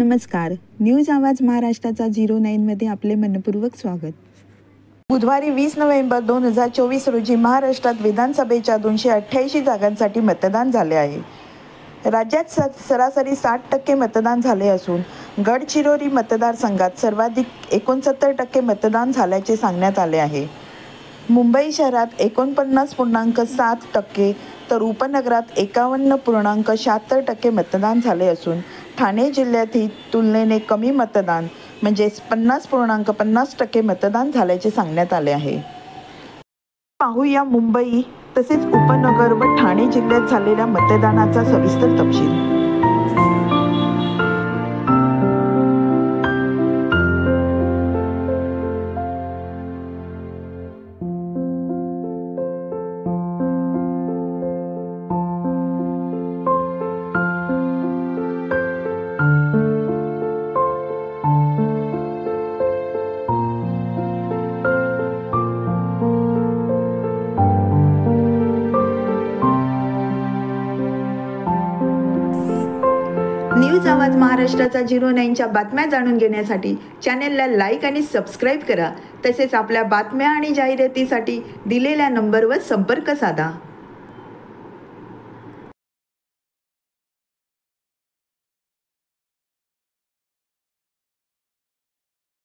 नमस्कार. न्यूज आवाज महाराष्ट्राचा 09 मध्ये आपले मनपूर्वक स्वागत. बुधवारी 20 नोव्हेंबर 2024 रोजी महाराष्ट्रात विधानसभेच्या 288 जागांसाठी मतदान झाले आहे. राज्यात सरासरी 60% मतदान झाले असून गडचिरोली मतदारसंघात सर्वाधिक 69% मतदान झाल्याचे सांगण्यात आले आहे. मुंबई शहरात 49.7% तर उपनगरात 51.76% मतदान झाले असून ठाणे जिल्ह्यातही तुलनेने कमी मतदान म्हणजेच 50.50% मतदान झाल्याचे सांगण्यात आले आहे. पाहूया मुंबई तसेच उपनगर व ठाणे जिल्ह्यात झालेल्या मतदानाचा सविस्तर तपशील. न्यूज आवाज महाराष्ट्राचा 09च्या बातम्या जाणून घेण्यासाठी चॅनेलला लाईक आणि सबस्क्राईब करा. तसेच आपल्या बातम्या आणि जाहिरातीसाठी दिलेल्या नंबरवर संपर्क साधा.